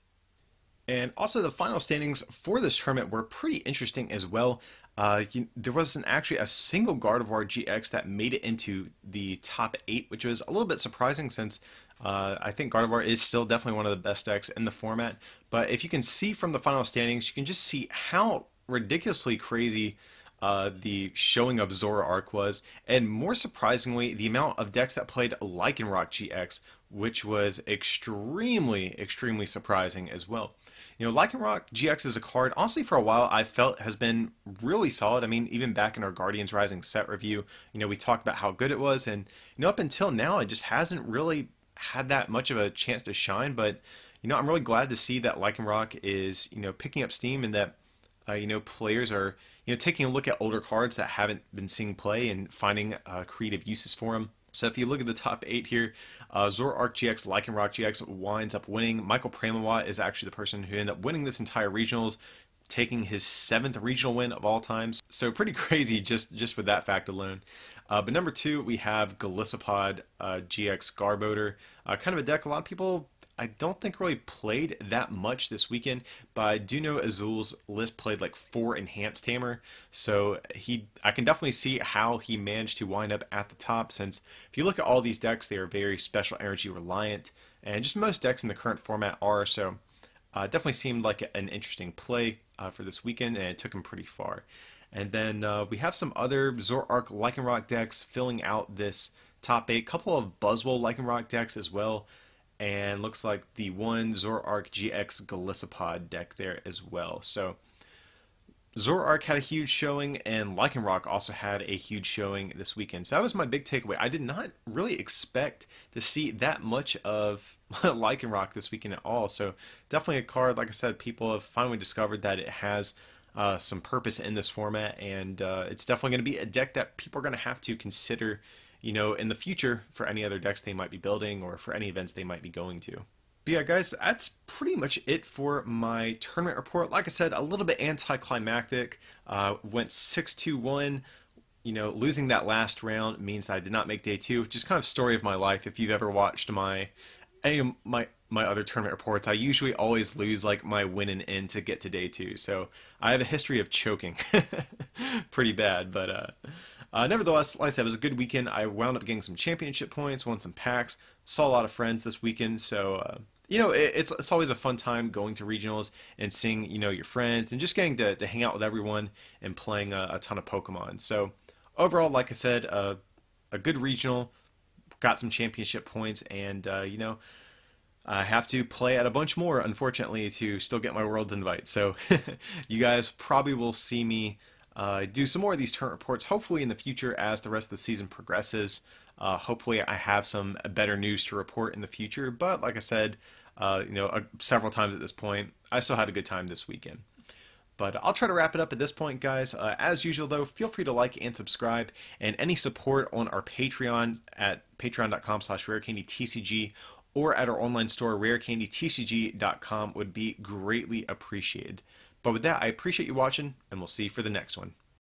And also the final standings for this tournament were pretty interesting as well. There wasn't actually a single Gardevoir GX that made it into the top 8, which was a little bit surprising since I think Gardevoir is still definitely one of the best decks in the format. But if you can see from the final standings, you can just see how ridiculously crazy the showing of Zoroark was, and more surprisingly, the amount of decks that played Lycanroc GX, which was extremely surprising as well. You know, Lycanroc GX is a card, honestly, for a while I felt has been really solid. I mean, even back in our Guardians Rising set review, you know, we talked about how good it was, and, you know, up until now, it just hasn't really had that much of a chance to shine. But, you know, I'm really glad to see that Lycanroc is, you know, picking up steam, and that, you know, players are, you know, taking a look at older cards that haven't been seeing play and finding creative uses for them. So if you look at the top 8 here, Zoroark GX, Lycanroc GX winds up winning. Michael Pramawat is actually the person who ended up winning this entire regionals, taking his 7th regional win of all time. So pretty crazy just with that fact alone. But number 2, we have Golisopod GX Garbodor, kind of a deck a lot of people I don't think really played that much this weekend, but I do know Azul's list played like 4 Enhanced Tamer, so I can definitely see how he managed to wind up at the top, since if you look at all these decks, they are very special energy reliant, and just most decks in the current format are, so definitely seemed like an interesting play for this weekend, and it took him pretty far. And then we have some other Zoroark Lycanroc decks filling out this top 8, couple of Buzzwole Lycanroc decks as well, and looks like the one Zoroark GX Golisopod deck there as well. So Zoroark had a huge showing, and Lycanroc also had a huge showing this weekend. So that was my big takeaway. I did not really expect to see that much of Lycanroc this weekend at all. So definitely a card, like I said, people have finally discovered that it has some purpose in this format, and it's definitely going to be a deck that people are going to have to consider, you know, in the future for any other decks they might be building or for any events they might be going to. But yeah, guys, that's pretty much it for my tournament report. Like I said, a little bit anticlimactic. Went 6-2-1. You know, losing that last round means I did not make day 2. Just kind of story of my life. If you've ever watched any of my other tournament reports, I usually always lose like my win and end to get to day 2. So I have a history of choking pretty bad, but nevertheless, like I said, it was a good weekend. I wound up getting some championship points, won some packs, saw a lot of friends this weekend. So, you know, it's always a fun time going to regionals and seeing, you know, your friends and just getting to hang out with everyone and playing a ton of Pokemon. So overall, like I said, a good regional, got some championship points, and, you know, I have to play at a bunch more, unfortunately, to still get my Worlds invite. So you guys probably will see me do some more of these tournament reports, hopefully in the future as the rest of the season progresses. Hopefully I have some better news to report in the future, but like I said, several times at this point, I still had a good time this weekend. But I'll try to wrap it up at this point, guys. As usual, though, feel free to like and subscribe, and any support on our Patreon at patreon.com/rarecandytcg or at our online store, rarecandytcg.com, would be greatly appreciated. But with that, I appreciate you watching, and we'll see you for the next one.